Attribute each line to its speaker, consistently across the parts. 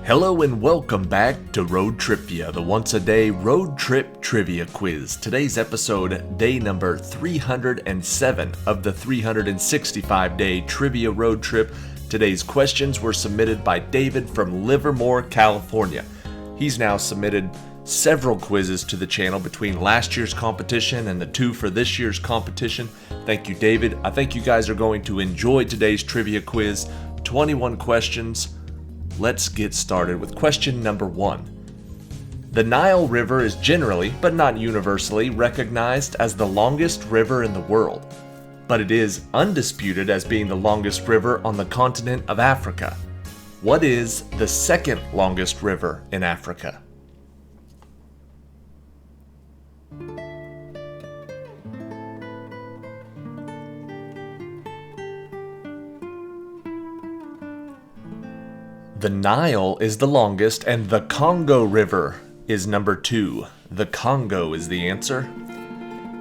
Speaker 1: Hello and welcome back to ROADTRIpVIA, the once-a-day road trip trivia quiz. Today's episode, day number 307 of the 365-day trivia road trip. Today's questions were submitted by David from Livermore, California. He's now submitted several quizzes to the channel between last year's competition and the two for this year's competition. Thank you, David. I think you guys are going to enjoy today's trivia quiz. 21 questions. Let's get started with question number 1. The Nile River is generally, but not universally, recognized as the longest river in the world, but it is undisputed as being the longest river on the continent of Africa. What is the second longest river in Africa? The Nile is the longest, and the Congo River is number 2. The Congo is the answer.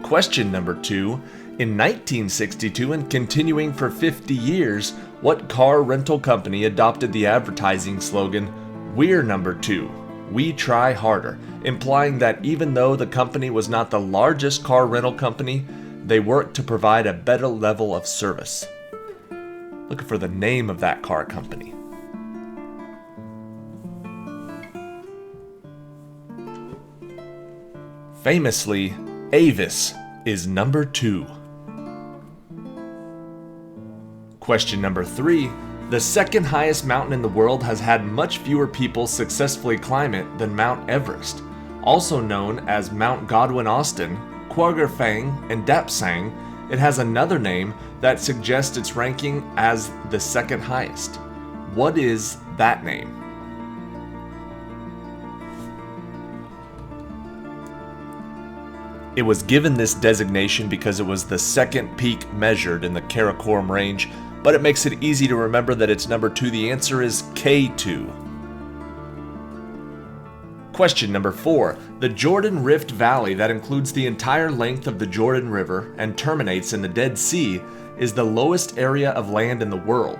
Speaker 1: Question number 2. In 1962 and continuing for 50 years, what car rental company adopted the advertising slogan, "We're number 2, we try harder," implying that even though the company was not the largest car rental company, they worked to provide a better level of service? Looking for the name of that car company. Famously, Avis is number 2. Question number 3. The second highest mountain in the world has had much fewer people successfully climb it than Mount Everest. Also known as Mount Godwin-Austen, Kwarger-Feng, and Dapsang, it has another name that suggests its ranking as the second highest. What is that name? It was given this designation because it was the second peak measured in the Karakoram range, but it makes it easy to remember that it's number 2. The answer is K2. Question number 4. The Jordan Rift Valley, that includes the entire length of the Jordan River and terminates in the Dead Sea, is the lowest area of land in the world.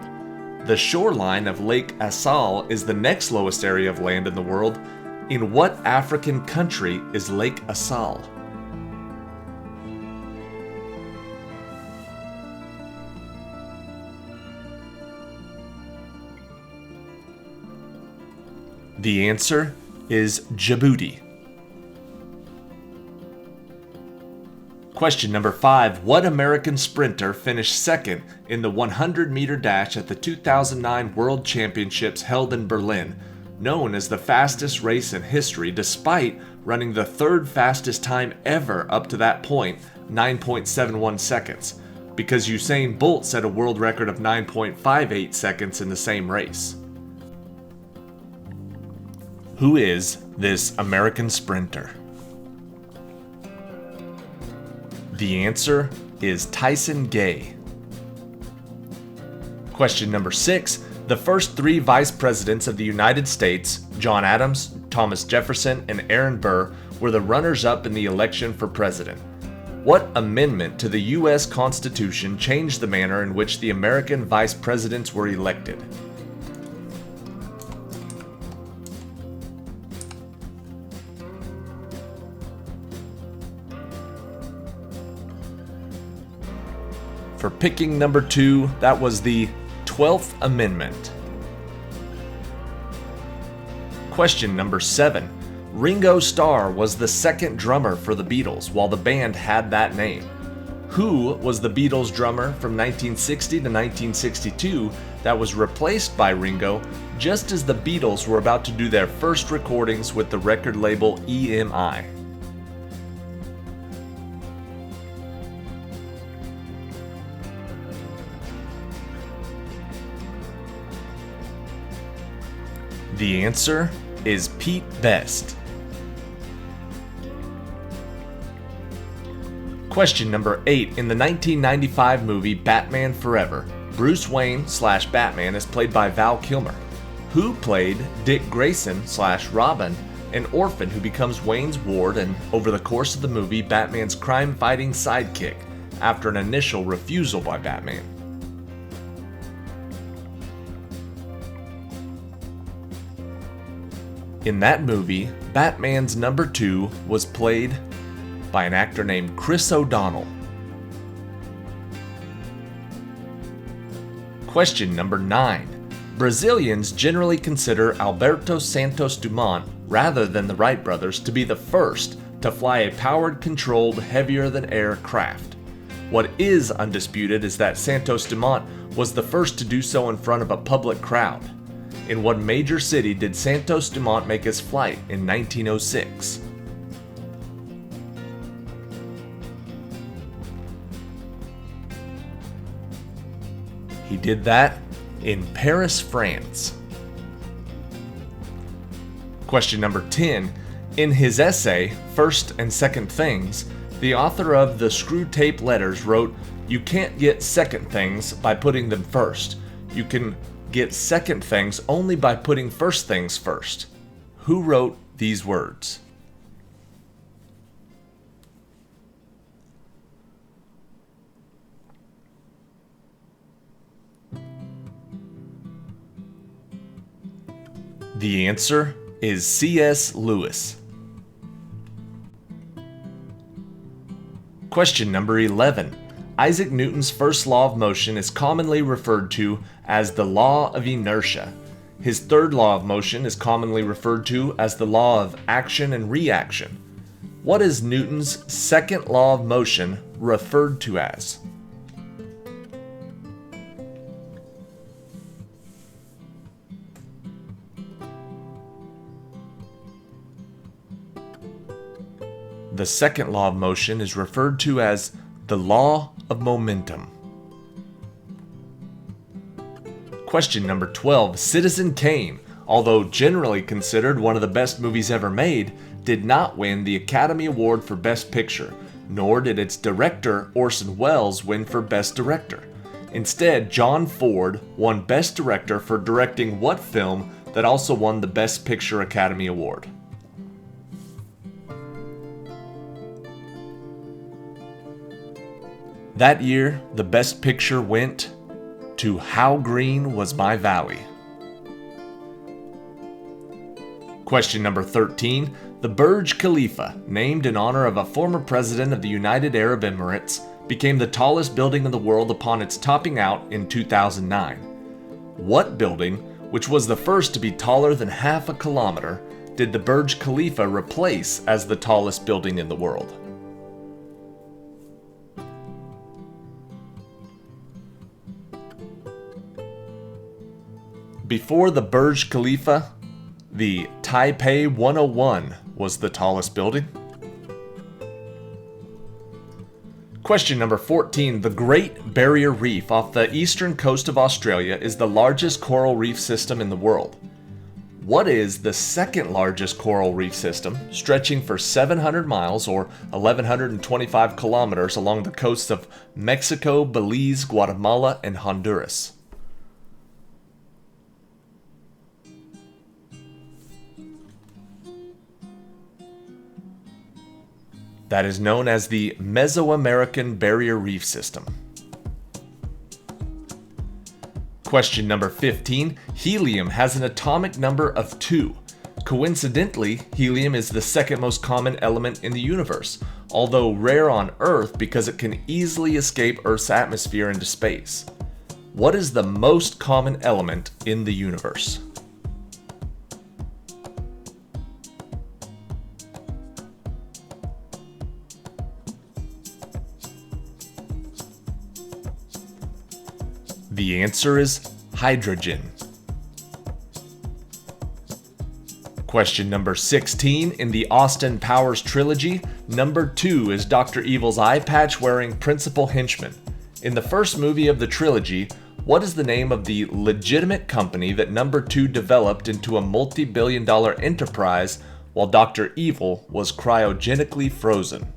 Speaker 1: The shoreline of Lake Assal is the next lowest area of land in the world. In what African country is Lake Assal? The answer is Djibouti. Question number 5. What American sprinter finished second in the 100-meter dash at the 2009 World Championships held in Berlin, known as the fastest race in history, despite running the third fastest time ever up to that point, 9.71 seconds, because Usain Bolt set a world record of 9.58 seconds in the same race? Who is this American sprinter? The answer is Tyson Gay. Question number 6. The first 3 vice presidents of the United States, John Adams, Thomas Jefferson, and Aaron Burr, were the runners-up in the election for president. What amendment to the U.S. Constitution changed the manner in which the American vice presidents were elected? For picking number 2, that was the 12th Amendment. Question number 7. Ringo Starr was the second drummer for the Beatles while the band had that name. Who was the Beatles drummer from 1960 to 1962 that was replaced by Ringo just as the Beatles were about to do their first recordings with the record label EMI? The answer is Pete Best. Question number 8. In the 1995 movie Batman Forever, Bruce Wayne / Batman is played by Val Kilmer. Who played Dick Grayson / Robin, an orphan who becomes Wayne's ward and, over the course of the movie, Batman's crime-fighting sidekick after an initial refusal by Batman? In that movie, Batman's number 2 was played by an actor named Chris O'Donnell. Question number 9. Brazilians generally consider Alberto Santos Dumont, rather than the Wright brothers, to be the first to fly a powered, controlled, heavier-than-air craft. What is undisputed is that Santos Dumont was the first to do so in front of a public crowd. In what major city did Santos Dumont make his flight in 1906? He did that in Paris, France. Question number 10. In his essay, First and Second Things, the author of The Screwtape Letters wrote, "You can't get second things by putting them first. You can get second things only by putting first things first." Who wrote these words? The answer is C.S. Lewis. Question number 11. Isaac Newton's first law of motion is commonly referred to as the law of inertia. His third law of motion is commonly referred to as the law of action and reaction. What is Newton's second law of motion referred to as? The second law of motion is referred to as the law of momentum. Question number 12. Citizen Kane, although generally considered one of the best movies ever made, did not win the Academy Award for Best Picture, nor did its director Orson Welles win for Best Director. Instead, John Ford won Best Director for directing what film that also won the Best Picture Academy Award? That year, the Best Picture went to How Green Was My Valley. Question number 13. The Burj Khalifa, named in honor of a former president of the United Arab Emirates, became the tallest building in the world upon its topping out in 2009. What building, which was the first to be taller than half a kilometer, did the Burj Khalifa replace as the tallest building in the world? Before the Burj Khalifa, the Taipei 101 was the tallest building. Question number 14. The Great Barrier Reef off the eastern coast of Australia is the largest coral reef system in the world. What is the second largest coral reef system, stretching for 700 miles or 1,125 kilometers along the coasts of Mexico, Belize, Guatemala, and Honduras? That is known as the Mesoamerican Barrier Reef System. Question number 15. Helium has an atomic number of 2. Coincidentally, helium is the second most common element in the universe, although rare on Earth because it can easily escape Earth's atmosphere into space. What is the most common element in the universe? The answer is hydrogen. Question number 16. In the Austin Powers trilogy, number 2 is Dr. Evil's eye patch wearing principal henchman. In the first movie of the trilogy, what is the name of the legitimate company that number 2 developed into a multi-billion-dollar enterprise while Dr. Evil was cryogenically frozen?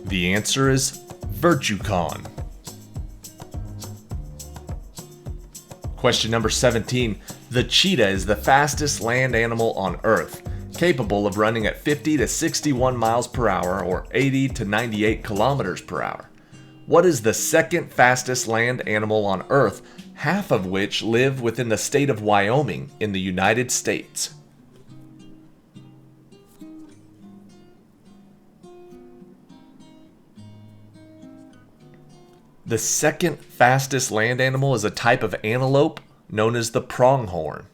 Speaker 1: The answer is VirtueCon. Question number 17. The cheetah is the fastest land animal on Earth. capable of running at 50 to 61 miles per hour or 80 to 98 kilometers per hour. What is the second fastest land animal on Earth, half of which live within the state of Wyoming in the United States? The second fastest land animal is a type of antelope known as the pronghorn.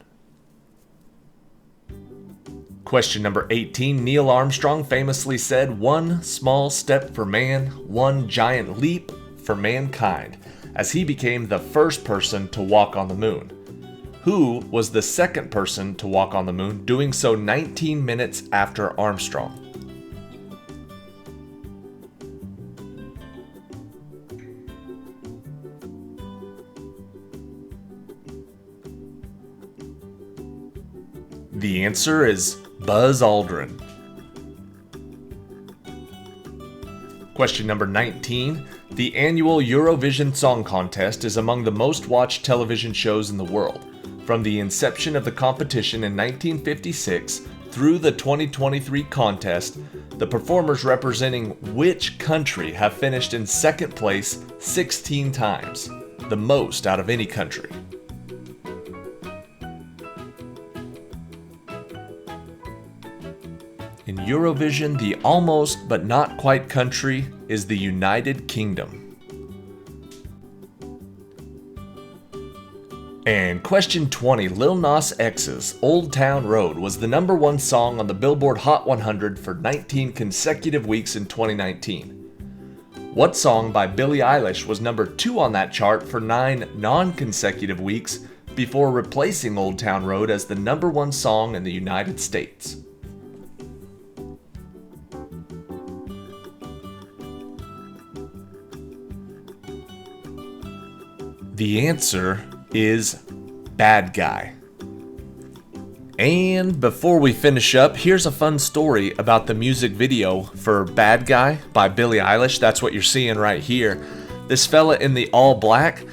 Speaker 1: Question number 18. Neil Armstrong famously said, "One small step for man, one giant leap for mankind," as he became the first person to walk on the moon. Who was the second person to walk on the moon, doing so 19 minutes after Armstrong? The answer is Buzz Aldrin. Question number 19. The annual Eurovision Song Contest is among the most watched television shows in the world. From the inception of the competition in 1956 through the 2023 contest, the performers representing which country have finished in second place 16 times, the most out of any country? In Eurovision, the almost but not quite country is the United Kingdom. And question 20, Lil Nas X's Old Town Road was the #1 song on the Billboard Hot 100 for 19 consecutive weeks in 2019. What song by Billie Eilish was #2 on that chart for 9 non-consecutive weeks before replacing Old Town Road as the #1 song in the United States? The answer is Bad Guy. And before we finish up, here's a fun story about the music video for Bad Guy by Billie Eilish. That's what you're seeing right here. This fella in the all black,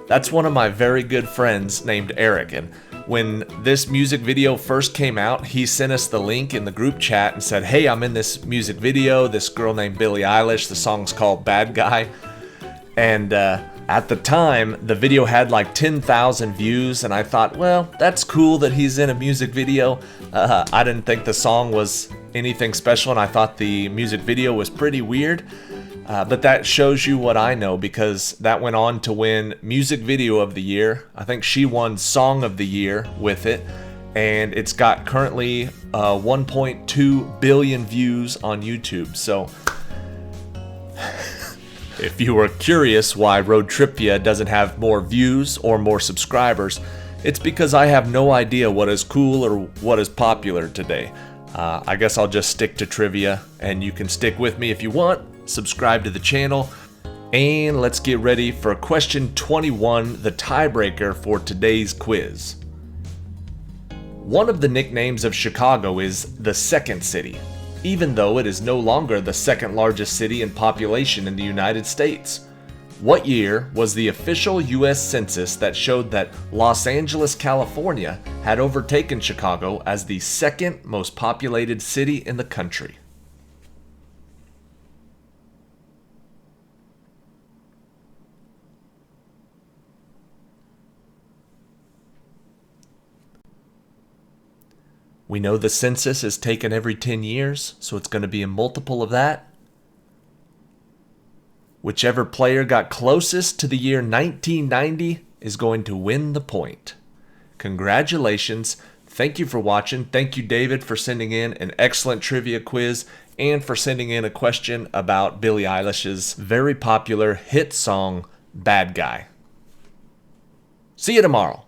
Speaker 1: that's one of my very good friends named Eric. And when this music video first came out, he sent us the link in the group chat and said, "Hey, I'm in this music video, this girl named Billie Eilish, the song's called Bad Guy." And at the time, the video had like 10,000 views, and I thought, well, that's cool that he's in a music video. I didn't think the song was anything special, and I thought the music video was pretty weird. But that shows you what I know, because that went on to win Music Video of the Year. I think she won Song of the Year with it, and it's got currently 1.2 billion views on YouTube. So if you were curious why ROADTRIpVIA doesn't have more views or more subscribers, it's because I have no idea what is cool or what is popular today. I guess I'll just stick to trivia, and you can stick with me if you want. Subscribe to the channel, and let's get ready for question 21, the tiebreaker for today's quiz. One of the nicknames of Chicago is the Second City, even though it is no longer the second largest city in population in the United States. What year was the official U.S. Census that showed that Los Angeles, California had overtaken Chicago as the second most populated city in the country? We know the census is taken every 10 years, so it's going to be a multiple of that. Whichever player got closest to the year 1990 is going to win the point. Congratulations. Thank you for watching. Thank you, David, for sending in an excellent trivia quiz and for sending in a question about Billie Eilish's very popular hit song, Bad Guy. See you tomorrow.